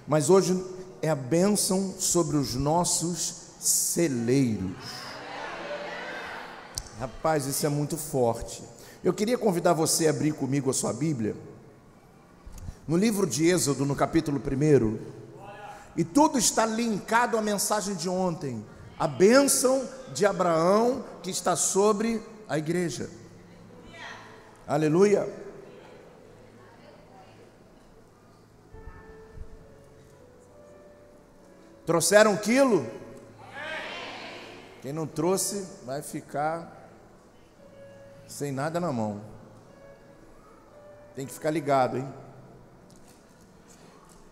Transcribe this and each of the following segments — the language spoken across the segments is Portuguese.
mas hoje é a bênção sobre os nossos celeiros. Rapaz, isso é muito forte. Eu queria convidar você a abrir comigo a sua Bíblia no livro de Êxodo, no capítulo 1, e tudo está linkado à mensagem de ontem, a bênção de Abraão que está sobre a igreja. Aleluia. Trouxeram 1 quilo? Quem não trouxe vai ficar sem nada na mão. Tem que ficar ligado, hein?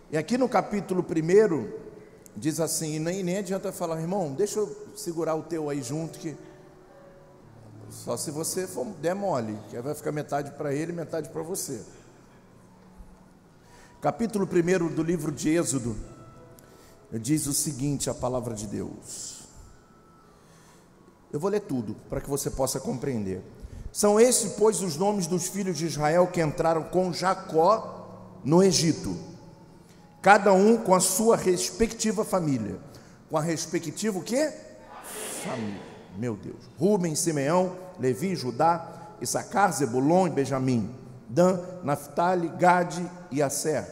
E aqui no capítulo 1 diz assim, e nem adianta falar, irmão, deixa eu segurar o teu aí junto, que só se você for der mole, que aí vai ficar metade para ele e metade para você. Capítulo 1 do livro de Êxodo diz o seguinte, a palavra de Deus. Eu vou ler tudo para que você possa compreender. São esses, pois, os nomes dos filhos de Israel que entraram com Jacó no Egito, cada um com a sua respectiva família. Com a respectiva o quê? Família. Meu Deus. Rúben, Simeão, Levi, Judá, Issacar, Zebulon e Benjamim, Dan, Naftali, Gade e Asser.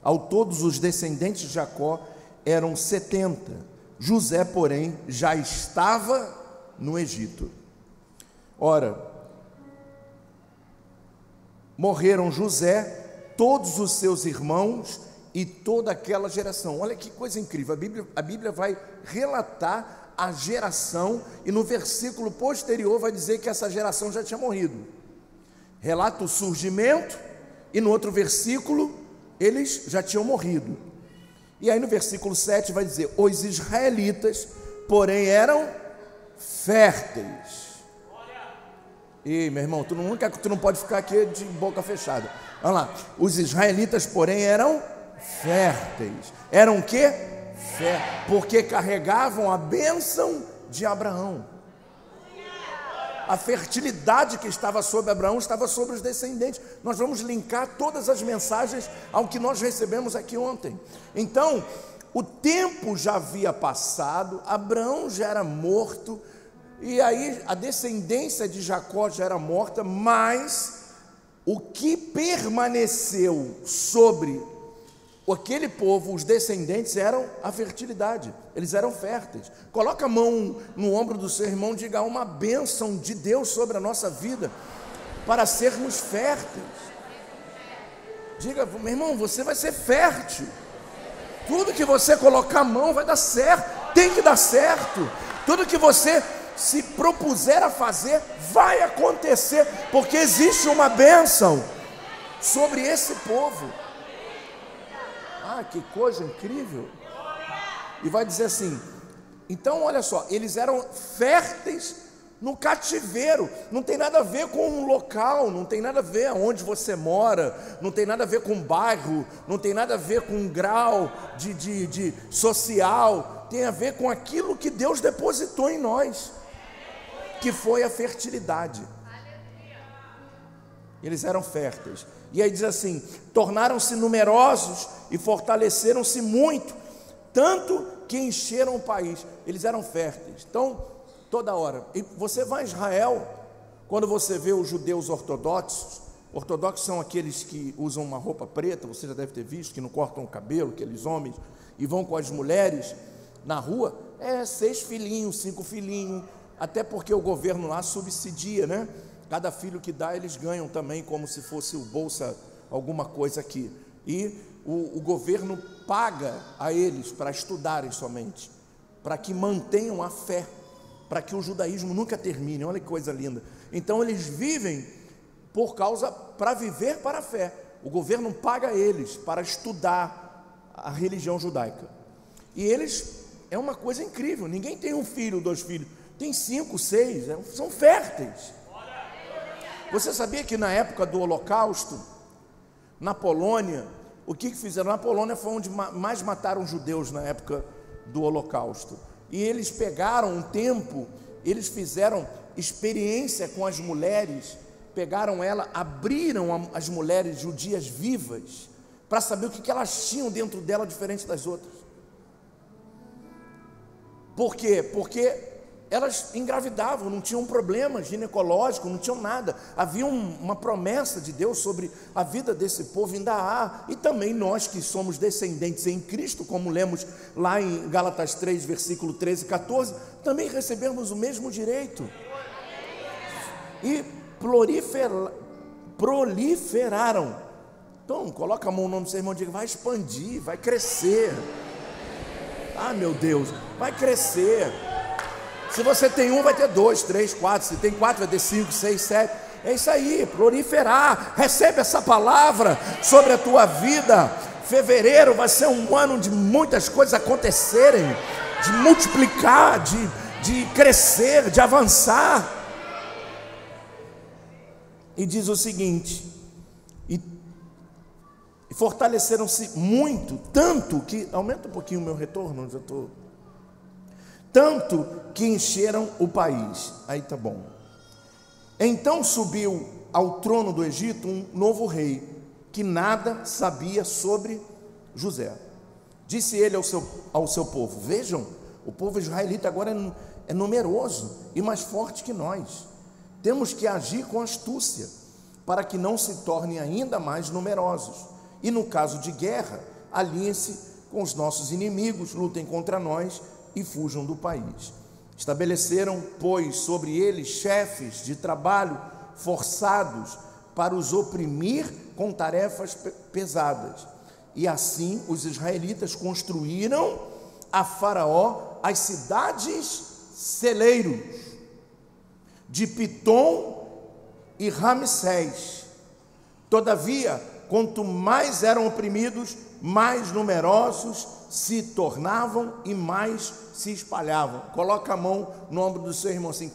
Ao todos os descendentes de Jacó eram 70. José, porém, já estava no Egito. Ora, morreram José, todos os seus irmãos e toda aquela geração. Olha que coisa incrível, a Bíblia vai relatar a geração, e no versículo posterior vai dizer que essa geração já tinha morrido. Relata o surgimento, e no outro versículo eles já tinham morrido. E aí no versículo 7 vai dizer, os israelitas, porém, eram férteis. E meu irmão, tu não pode ficar aqui de boca fechada. Olha lá, os israelitas, porém, eram férteis. Eram o quê? Porque carregavam a bênção de Abraão. A fertilidade que estava sobre Abraão estava sobre os descendentes. Nós vamos linkar todas as mensagens ao que nós recebemos aqui ontem. Então, o tempo já havia passado, Abraão já era morto, e aí a descendência de Jacó já era morta, mas o que permaneceu sobre aquele povo, os descendentes, eram a fertilidade. Eles eram férteis. Coloca a mão no ombro do seu irmão e diga, uma bênção de Deus sobre a nossa vida, para sermos férteis. Diga, meu irmão, você vai ser fértil. Tudo que você colocar a mão vai dar certo, tem que dar certo. Tudo que você se propuser a fazer, vai acontecer, porque existe uma bênção sobre esse povo. Ah, que coisa incrível. E vai dizer assim, então olha só, eles eram férteis no cativeiro. Não tem nada a ver com um local, não tem nada a ver aonde você mora, não tem nada a ver com um bairro, não tem nada a ver com um grau de social, tem a ver com aquilo que Deus depositou em nós, que foi a fertilidade. Eles eram férteis. E aí diz assim, tornaram-se numerosos e fortaleceram-se muito, tanto que encheram o país. Eles eram férteis. Então, toda hora, e você vai a Israel, quando você vê os judeus ortodoxos são aqueles que usam uma roupa preta, você já deve ter visto, que não cortam o cabelo, aqueles homens, e vão com as mulheres na rua, 6 filhinhos, 5 filhinhos, até porque o governo lá subsidia, né? Cada filho que dá, eles ganham também, como se fosse o Bolsa, alguma coisa aqui. E o governo paga a eles para estudarem somente, para que mantenham a fé, para que o judaísmo nunca termine. Olha que coisa linda. Então eles vivem para viver para a fé. O governo paga eles para estudar a religião judaica. E eles, é uma coisa incrível, ninguém tem 1 filho, 2 filhos, tem 5, 6, são férteis. Você sabia que na época do Holocausto, na Polônia, o que fizeram? Na Polônia foi onde mais mataram judeus na época do Holocausto. E eles pegaram um tempo, eles fizeram experiência com as mulheres, pegaram ela, abriram as mulheres judias vivas, para saber o que elas tinham dentro dela diferente das outras. Por quê? Porque elas engravidavam, não tinham problema ginecológico, não tinham nada. Havia uma promessa de Deus sobre a vida desse povo, ainda há. E também nós que somos descendentes em Cristo, como lemos lá em Gálatas 3, versículo 13 e 14, também recebemos o mesmo direito. E proliferaram. Então, coloca a mão no nome do seu irmão e diga: vai expandir, vai crescer. Ah, meu Deus, vai crescer. Se você tem um, vai ter 2, 3, 4. Se tem 4, vai ter 5, 6, 7. É isso aí, proliferar. Recebe essa palavra sobre a tua vida. Fevereiro vai ser um ano de muitas coisas acontecerem, de multiplicar, de crescer, de avançar. E diz o seguinte: e fortaleceram-se muito, tanto que, aumenta um pouquinho o meu retorno, já estou... Tanto que encheram o país. Aí tá bom. Então subiu ao trono do Egito um novo rei, que nada sabia sobre José. Disse ele ao seu povo: vejam, o povo israelita agora é numeroso e mais forte que nós. Temos que agir com astúcia, para que não se tornem ainda mais numerosos. E no caso de guerra, alinhem-se com os nossos inimigos, lutem contra nós e fujam do país. Estabeleceram, pois, sobre eles chefes de trabalho forçados para os oprimir com tarefas pesadas. E assim os israelitas construíram a Faraó as cidades celeiros de Pitom e Ramsés. Todavia, quanto mais eram oprimidos, mais numerosos se tornavam e mais se espalhavam. Coloca a mão no ombro do seu irmão assim: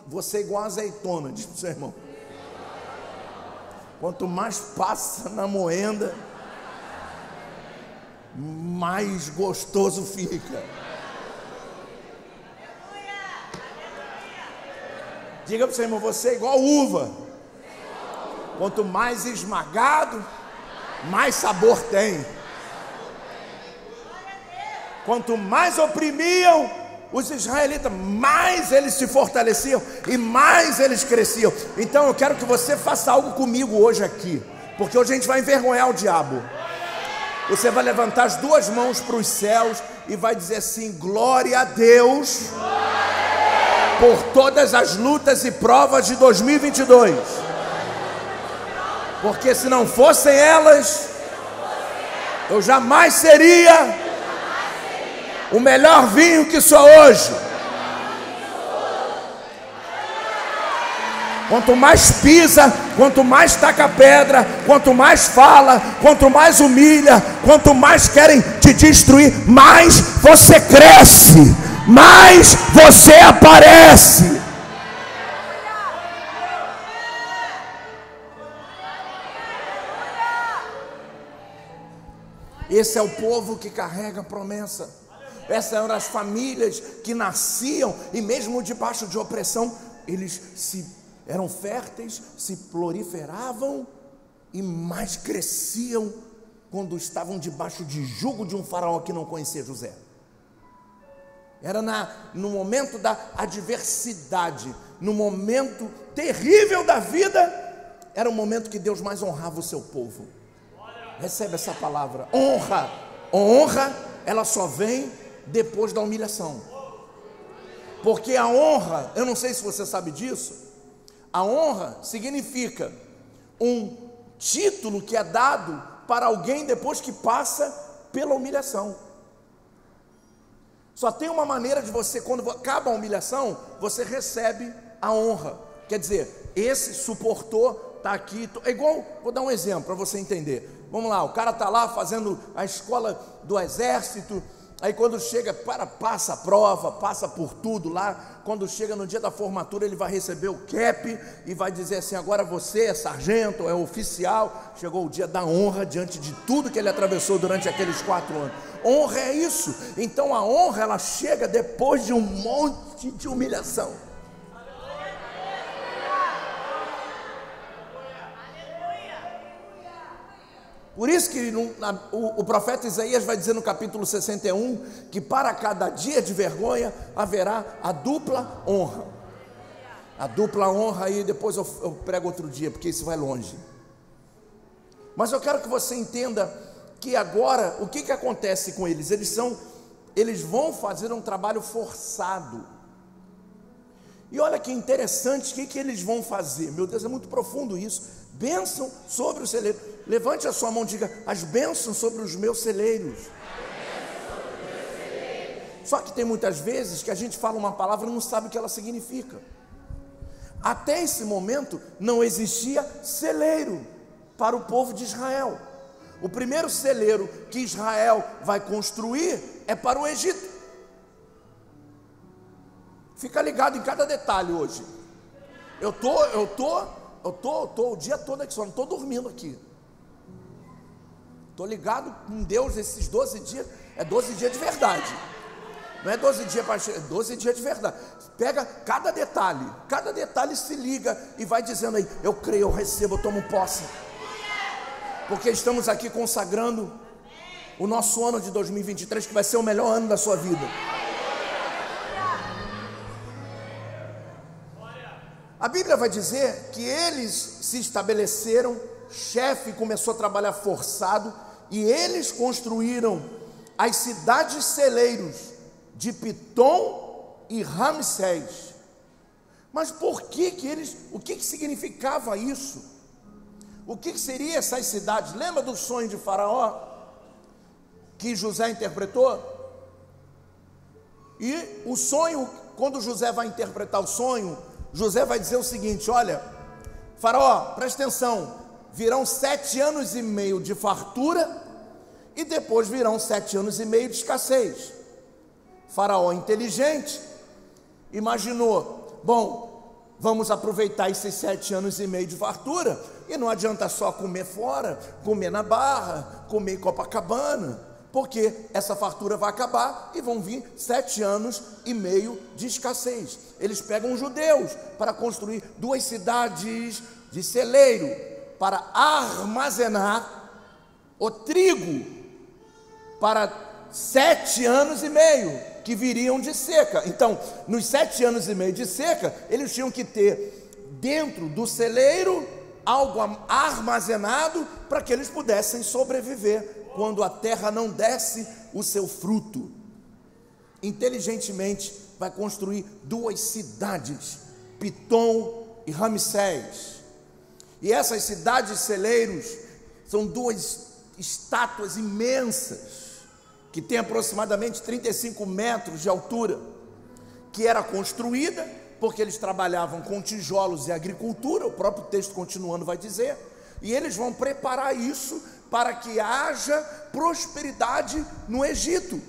você é igual a azeitona, diz para o seu irmão. Quanto mais passa na moenda, mais gostoso fica. Diga para o seu irmão: você é igual uva. Quanto mais esmagado, mais sabor tem. Quanto mais oprimiam os israelitas, mais eles se fortaleciam e mais eles cresciam. Então eu quero que você faça algo comigo hoje aqui, porque hoje a gente vai envergonhar o diabo. Você vai levantar as duas mãos para os céus e vai dizer assim: glória a Deus por todas as lutas e provas de 2022, porque se não fossem elas, eu jamais seria o melhor vinho que sou hoje. Quanto mais pisa, quanto mais taca pedra, quanto mais fala, quanto mais humilha, quanto mais querem te destruir, mais você cresce, mais você aparece. Esse é o povo que carrega a promessa. Essas eram as famílias que nasciam e mesmo debaixo de opressão, eles eram férteis, se proliferavam e mais cresciam quando estavam debaixo de jugo de um faraó que não conhecia José. Era no momento da adversidade, no momento terrível da vida, era o momento que Deus mais honrava o seu povo. Recebe essa palavra: honra. Honra, ela só vem depois da humilhação. Porque a honra, eu não sei se você sabe disso, a honra significa um título que é dado para alguém depois que passa pela humilhação. Só tem uma maneira de você, quando acaba a humilhação, você recebe a honra. Quer dizer, esse suportou, está aqui, é igual, vou dar um exemplo para você entender. Vamos lá, o cara está lá fazendo a escola do exército, aí quando chega, passa a prova, passa por tudo lá, quando chega no dia da formatura, ele vai receber o cap e vai dizer assim: agora você é sargento, é oficial. Chegou o dia da honra diante de tudo que ele atravessou durante aqueles 4 anos. Honra é isso. Então a honra, ela chega depois de um monte de humilhação. Por isso que o profeta Isaías vai dizer no capítulo 61 que para cada dia de vergonha haverá a dupla honra. A dupla honra aí depois eu prego outro dia, porque isso vai longe. Mas eu quero que você entenda que agora o que acontece com eles? Eles vão fazer um trabalho forçado. E olha que interessante, o que eles vão fazer? Meu Deus, é muito profundo isso. Bênção sobre o celeiro. Levante a sua mão e diga: as bênçãos sobre os meus celeiros. Só que tem muitas vezes que a gente fala uma palavra e não sabe o que ela significa. Até esse momento não existia celeiro para o povo de Israel. O primeiro celeiro que Israel vai construir é para o Egito. Fica ligado em cada detalhe hoje. Eu tô o dia todo aqui, só não estou dormindo aqui. Estou ligado com Deus esses 12 dias. É 12 dias de verdade. Não é 12 dias para... É 12 dias de verdade. Pega cada detalhe se liga e vai dizendo aí: eu creio, eu recebo, eu tomo posse. Porque estamos aqui consagrando o nosso ano de 2023, que vai ser o melhor ano da sua vida. A Bíblia vai dizer que eles se estabeleceram, chefe começou a trabalhar forçado, e eles construíram as cidades celeiros de Pitom e Ramsés. Mas por que eles, o que significava isso? O que seria essas cidades? Lembra do sonho de Faraó que José interpretou? E o sonho, quando José vai interpretar o sonho, José vai dizer o seguinte: olha, Faraó, presta atenção, virão 7 anos e meio de fartura e depois virão 7 anos e meio de escassez. Faraó, inteligente, imaginou: bom, vamos aproveitar esses 7 anos e meio de fartura, e não adianta só comer fora, comer na Barra, comer em Copacabana, porque essa fartura vai acabar e vão vir 7 anos e meio de escassez. Eles pegam os judeus para construir 2 cidades de celeiro para armazenar o trigo para 7 anos e meio que viriam de seca. Então, nos 7 anos e meio de seca, eles tinham que ter dentro do celeiro algo armazenado para que eles pudessem sobreviver quando a terra não desse o seu fruto. Inteligentemente vai construir 2 cidades, Pitom e Ramsés. E essas cidades celeiros são 2 estátuas imensas, que tem aproximadamente 35 metros de altura, que era construída porque eles trabalhavam com tijolos e agricultura. O próprio texto continuando vai dizer, e eles vão preparar isso para que haja prosperidade no Egito.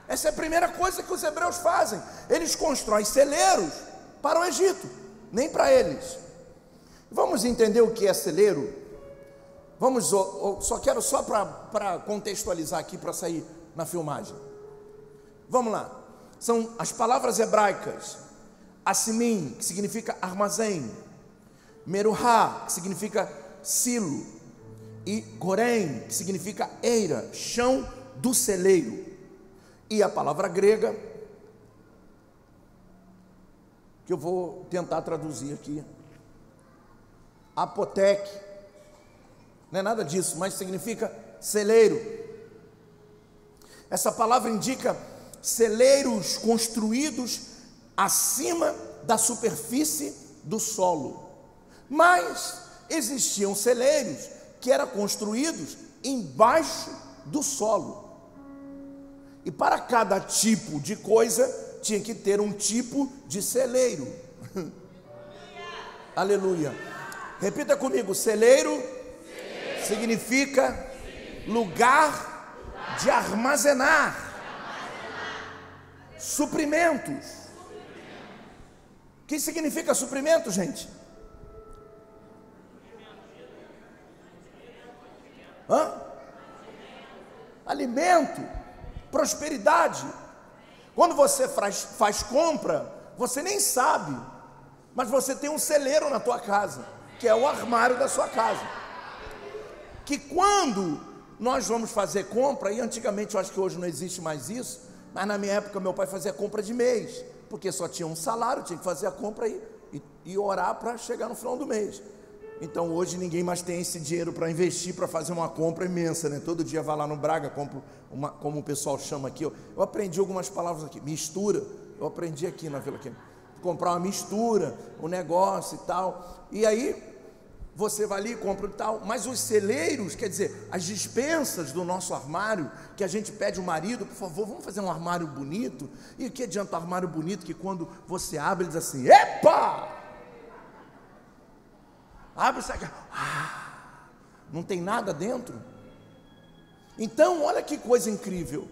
Essa é a primeira coisa que os hebreus fazem. Eles constroem celeiros para o Egito, nem para eles. Vamos entender o que é celeiro? Vamos, quero só para contextualizar aqui, para sair na filmagem. Vamos lá. São as palavras hebraicas: Assimim, que significa armazém, Meruhá, que significa silo, e Gorém, que significa eira, chão do celeiro. E a palavra grega, que eu vou tentar traduzir aqui, apotec, não é nada disso, mas significa celeiro. Essa palavra indica celeiros construídos acima da superfície do solo. Mas existiam celeiros que eram construídos embaixo do solo. E para cada tipo de coisa tinha que ter um tipo de celeiro. Aleluia. Repita comigo: celeiro significa lugar de armazenar suprimentos. O que significa suprimento, gente? Alimento, prosperidade. Quando você faz compra, você nem sabe, mas você tem um celeiro na tua casa, que é o armário da sua casa. que quando nós vamos fazer compra, e antigamente eu acho que hoje não existe mais isso, mas na minha época meu pai fazia compra de mês, porque só tinha um salário, tinha que fazer a compra e orar para chegar no final do mês. Então hoje ninguém mais tem esse dinheiro para investir, para fazer uma compra imensa, né? Todo dia vai lá no Braga, compra uma, como o pessoal chama aqui, eu aprendi algumas palavras aqui, mistura, eu aprendi aqui na Vila aqui, comprar uma mistura, um negócio e tal, e aí você vai ali e compra e tal, mas os celeiros, quer dizer, as dispensas do nosso armário, que a gente pede ao marido, por favor, vamos fazer um armário bonito, e o que adianta um armário bonito que quando você abre, ele diz assim, epa! Abre isso aqui, não tem nada dentro. Então, olha que coisa incrível,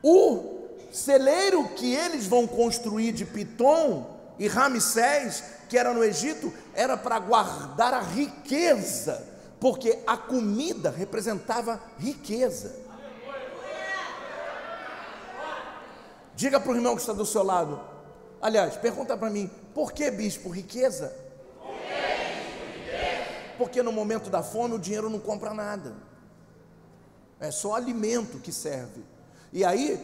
o celeiro que eles vão construir de Pitom e Ramsés, que era no Egito, era para guardar a riqueza, porque a comida representava riqueza. Diga para o irmão que está do seu lado, aliás, pergunta para mim, por que, bispo, riqueza? Porque no momento da fome o dinheiro não compra nada, é só alimento que serve. E aí,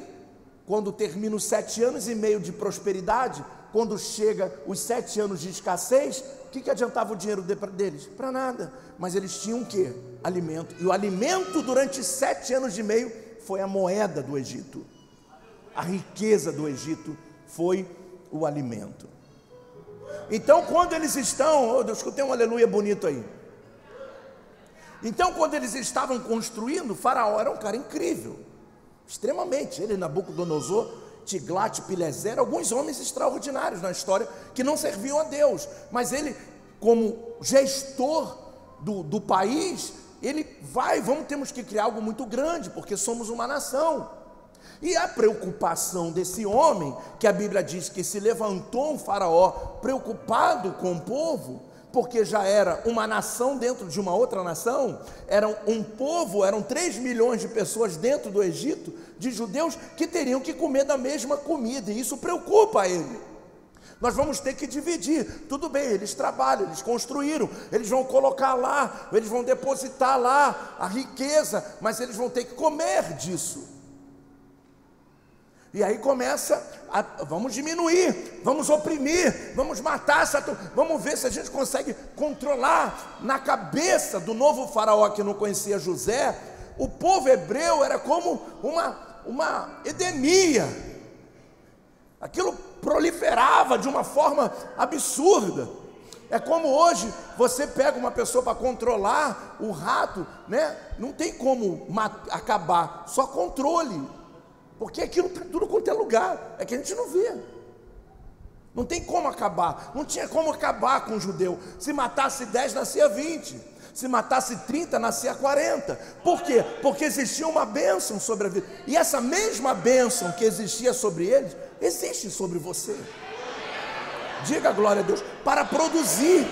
quando termina os 7 anos e meio de prosperidade, quando chega os 7 anos de escassez, o que adiantava o dinheiro deles? Para nada, mas eles tinham o quê? Alimento, e o alimento durante 7 anos e meio foi a moeda do Egito, a riqueza do Egito foi o alimento. Então quando eles estão, eu escutei um aleluia bonito aí, então quando eles estavam construindo, Faraó era um cara incrível, extremamente, ele, Nabucodonosor, Tiglat-Pileser, alguns homens extraordinários na história, que não serviam a Deus, mas ele, como gestor do país, ele temos que criar algo muito grande, porque somos uma nação, e a preocupação desse homem, que a Bíblia diz que se levantou um faraó, preocupado com o povo, porque já era uma nação dentro de uma outra nação, era um povo, eram 3 milhões de pessoas dentro do Egito, de judeus, que teriam que comer da mesma comida, e isso preocupa ele. Nós vamos ter que dividir, tudo bem, eles trabalham, eles construíram, eles vão colocar lá, eles vão depositar lá a riqueza, mas eles vão ter que comer disso. E aí começa, vamos diminuir, vamos oprimir, vamos matar, vamos ver se a gente consegue controlar. Na cabeça do novo faraó que não conhecia José, o povo hebreu era como uma epidemia, aquilo proliferava de uma forma absurda. É como hoje, você pega uma pessoa para controlar o rato, né? Não tem como acabar, só controle. Porque aquilo está tudo quanto é lugar, é que a gente não vê. Não tem como acabar, não tinha como acabar com o judeu. Se matasse 10, nascia 20. Se matasse 30, nascia 40. Por quê? Porque existia uma bênção sobre a vida. E essa mesma bênção que existia sobre eles, existe sobre você. Diga glória a Deus. Para produzir,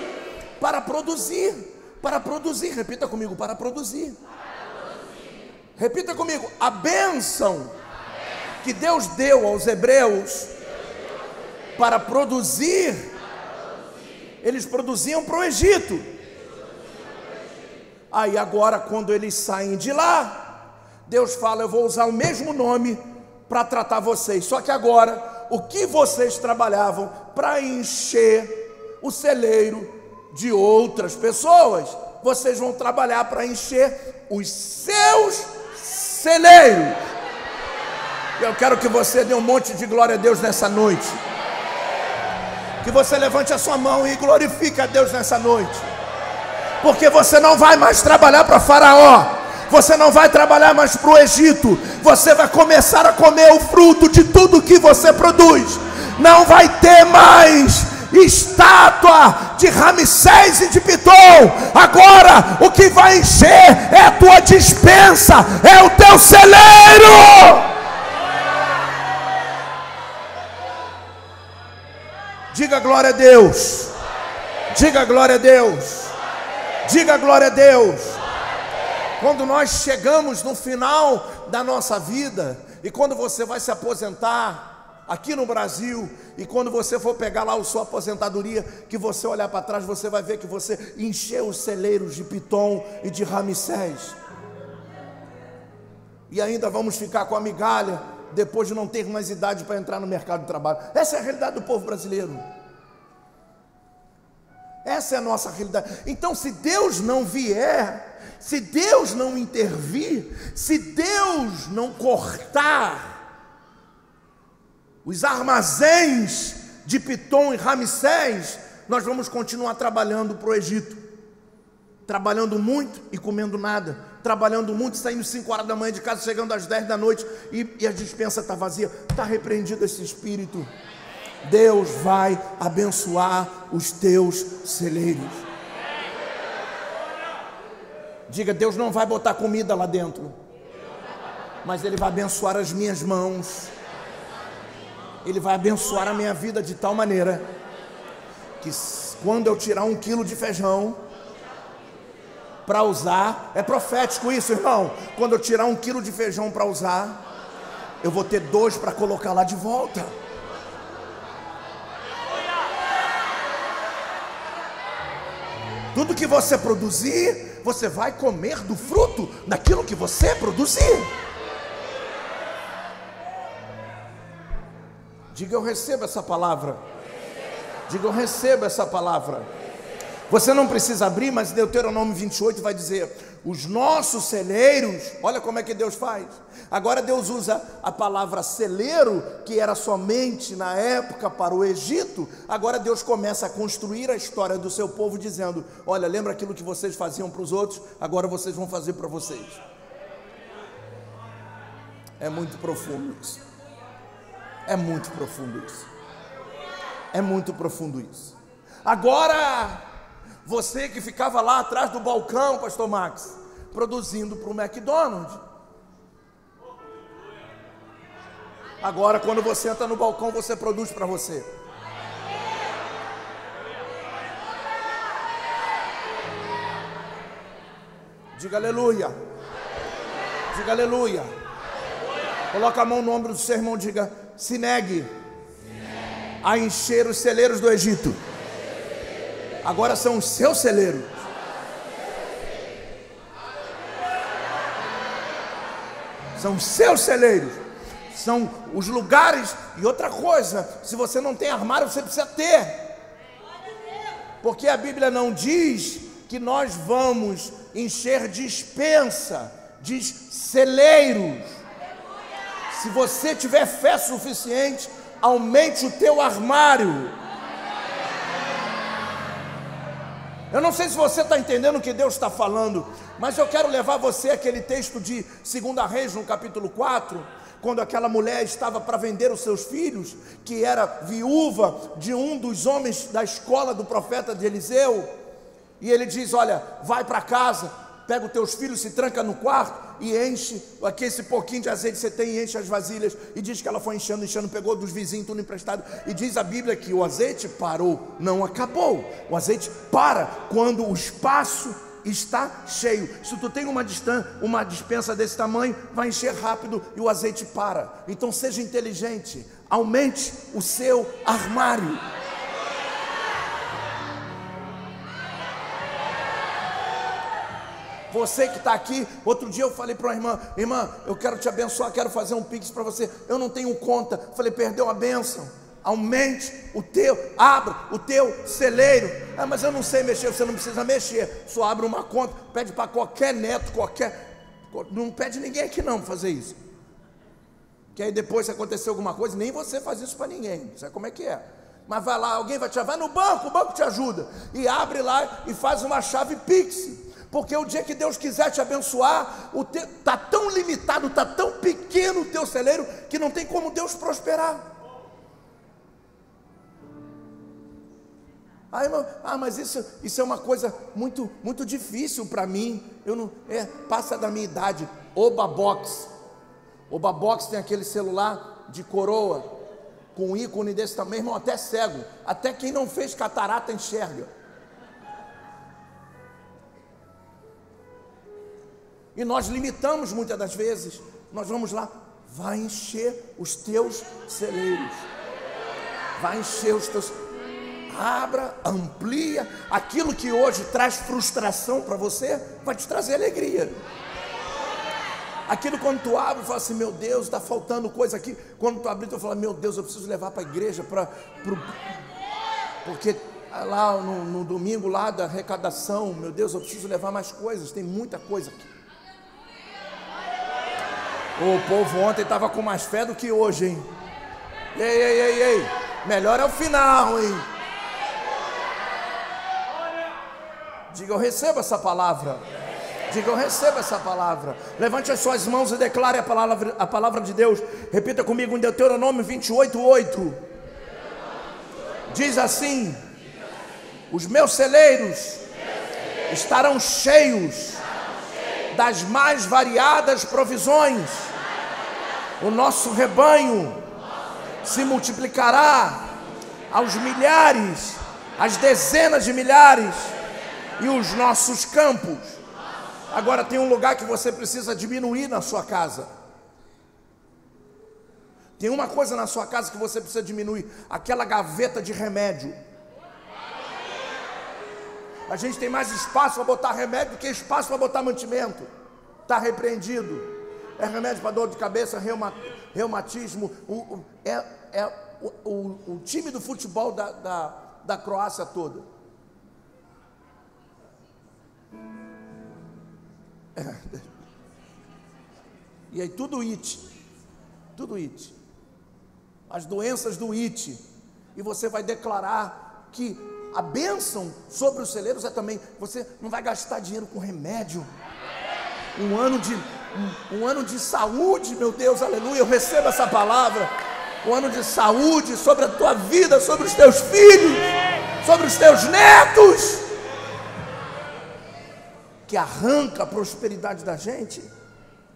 repita comigo, para produzir. Repita comigo, a bênção que Deus deu aos hebreus para produzir, eles produziam para o Egito. Aí agora, quando eles saem de lá, Deus fala, eu vou usar o mesmo nome para tratar vocês, só que agora, o que vocês trabalhavam para encher o celeiro de outras pessoas, vocês vão trabalhar para encher os seus celeiros. Eu quero que você dê um monte de glória a Deus nessa noite, que você levante a sua mão e glorifique a Deus nessa noite, porque você não vai mais trabalhar para Faraó, você não vai trabalhar mais para o Egito, você vai começar a comer o fruto de tudo que você produz. Não vai ter mais estátua de Ramsés e de Pitom. Agora o que vai encher é a tua despensa, é o teu celeiro. Diga glória a Deus, diga glória a Deus, diga glória a Deus. Quando nós chegamos no final da nossa vida, e quando você vai se aposentar, aqui no Brasil, e quando você for pegar lá a sua aposentadoria, que você olhar para trás, você vai ver que você encheu os celeiros de Pitom e de Ramsés. E ainda vamos ficar com a migalha, depois de não ter mais idade para entrar no mercado de trabalho. Essa é a realidade do povo brasileiro. Essa é a nossa realidade. Então, se Deus não vier, se Deus não intervir, se Deus não cortar os armazéns de Pitom e Ramsés, nós vamos continuar trabalhando para o Egito, trabalhando muito e comendo nada, trabalhando muito, saindo 5 horas da manhã de casa, chegando às 10 da noite, e a despensa está vazia. Está repreendido esse espírito. Deus vai abençoar os teus celeiros. Diga: Deus não vai botar comida lá dentro, mas Ele vai abençoar as minhas mãos. Ele vai abençoar a minha vida de tal maneira que quando eu tirar 1 quilo de feijão para usar, é profético isso, irmão. Quando eu tirar 1 quilo de feijão para usar, eu vou ter 2 para colocar lá de volta. Tudo que você produzir, você vai comer do fruto daquilo que você produzir. Diga: eu recebo essa palavra. Diga: eu recebo essa palavra. Você não precisa abrir, mas Deuteronômio 28 vai dizer: os nossos celeiros, olha como é que Deus faz. Agora Deus usa a palavra celeiro, que era somente na época para o Egito. Agora Deus começa a construir a história do seu povo, dizendo: olha, lembra aquilo que vocês faziam para os outros? Agora vocês vão fazer para vocês. É muito profundo isso. É muito profundo isso. É muito profundo isso. Agora, você que ficava lá atrás do balcão, pastor Max, produzindo para o McDonald's, agora quando você entra no balcão, você produz para você. Diga aleluia. Diga aleluia. Coloca a mão no ombro do seu irmão, diga: se negue a encher os celeiros do Egito. Agora são os seus celeiros. São os seus celeiros. São os lugares. E outra coisa, se você não tem armário, você precisa ter. Porque a Bíblia não diz que nós vamos encher despensa, diz celeiros. Se você tiver fé suficiente, aumente o teu armário. Eu não sei se você está entendendo o que Deus está falando, mas eu quero levar você àquele texto de 2 Reis, no capítulo 4, quando aquela mulher estava para vender os seus filhos, que era viúva de um dos homens da escola do profeta de Eliseu, e ele diz: olha, vai para casa, pega os teus filhos, se tranca no quarto e enche aqui esse pouquinho de azeite que você tem, e enche as vasilhas. E diz que ela foi enchendo, pegou dos vizinhos tudo emprestado, e diz a Bíblia que o azeite parou, não acabou. O azeite para quando o espaço está cheio. Se tu tem uma dispensa desse tamanho, vai encher rápido e o azeite para. Então seja inteligente, aumente o seu armário. Você que está aqui, outro dia eu falei para uma irmã, eu quero te abençoar, quero fazer um pix para você, eu não tenho conta. Falei: perdeu a bênção. Aumente o teu, abra o teu celeiro. Ah, mas eu não sei mexer. Você não precisa mexer, só abre uma conta, pede para qualquer neto, não pede ninguém aqui não para fazer isso, que aí depois se acontecer alguma coisa, nem você faz isso para ninguém, sabe como é que é? Mas vai lá, alguém vai te ajudar, vai no banco, o banco te ajuda, e abre lá e faz uma chave Pix. Porque o dia que Deus quiser te abençoar, está tão limitado, está tão pequeno o teu celeiro, que não tem como Deus prosperar. Mas isso é uma coisa muito, muito difícil para mim. Passa da minha idade. Obabox tem aquele celular de coroa, com um ícone desse tamanho, irmão, até cego, até quem não fez catarata enxerga. E nós limitamos muitas das vezes. Nós vamos lá, vai encher os teus celeiros. Vai encher os teus. Abra, amplia. Aquilo que hoje traz frustração para você, vai te trazer alegria. Aquilo quando tu abre e fala assim, meu Deus, está faltando coisa aqui. Quando tu abrir, tu fala, meu Deus, eu preciso levar para a igreja, porque lá no domingo lá da arrecadação, meu Deus, eu preciso levar mais coisas, tem muita coisa aqui. O povo ontem estava com mais fé do que hoje, hein? Ei, melhor é o final, hein? Diga, eu recebo essa palavra. Diga, eu recebo essa palavra. Levante as suas mãos e declare a palavra de Deus. Repita comigo em Deuteronômio 28:8. Diz assim: os meus celeiros estarão cheios das mais variadas provisões. O nosso rebanho se multiplicará aos milhares, às dezenas de milhares, e os nossos campos. Agora tem um lugar que você precisa diminuir na sua casa. Tem uma coisa na sua casa que você precisa diminuir: aquela gaveta de remédio. A gente tem mais espaço para botar remédio do que espaço para botar mantimento. Está repreendido. É remédio para dor de cabeça, reumatismo. O time do futebol da Croácia toda. E aí tudo it. As doenças do it. E você vai declarar que a bênção sobre os celeiros é também, você não vai gastar dinheiro com remédio. Um ano de saúde, meu Deus, aleluia, eu recebo essa palavra. Um ano de saúde sobre a tua vida, sobre os teus filhos, sobre os teus netos, que arranca a prosperidade da gente.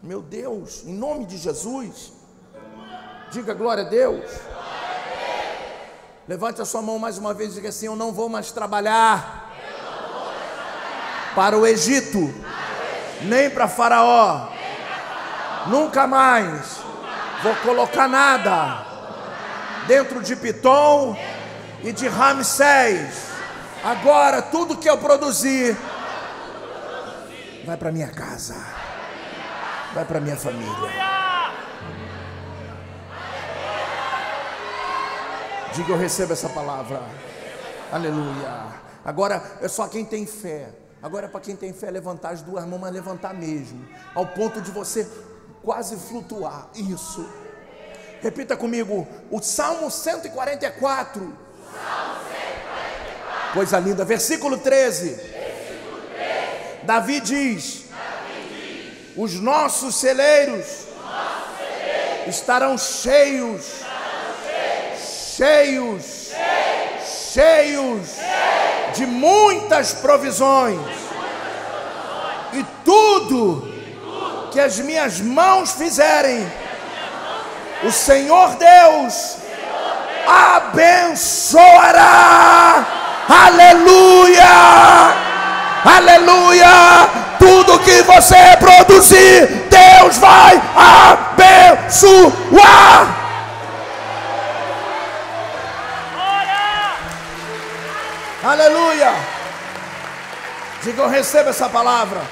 Meu Deus, em nome de Jesus, diga glória a Deus. Levante a sua mão mais uma vez e diga assim: eu não vou mais trabalhar para o Egito, nem para Faraó, nunca mais vou colocar nada dentro de Pitom e de Ramsés. Agora tudo que eu produzir vai para minha casa, vai para minha família. Diga, eu recebo essa palavra. Aleluia. Agora é só quem tem fé. Agora é para quem tem fé levantar as duas mãos, mas levantar mesmo, ao ponto de você quase flutuar. Isso. Repita comigo o Salmo 144. Salmo 144. Coisa linda. Versículo 13. Davi diz: os nossos celeiros estarão cheios de muitas provisões, e tudo que as minhas mãos fizerem, o Senhor Deus abençoará. Aleluia, aleluia. Tudo que você produzir, Deus vai abençoar. Aleluia. Diga, eu recebo essa palavra.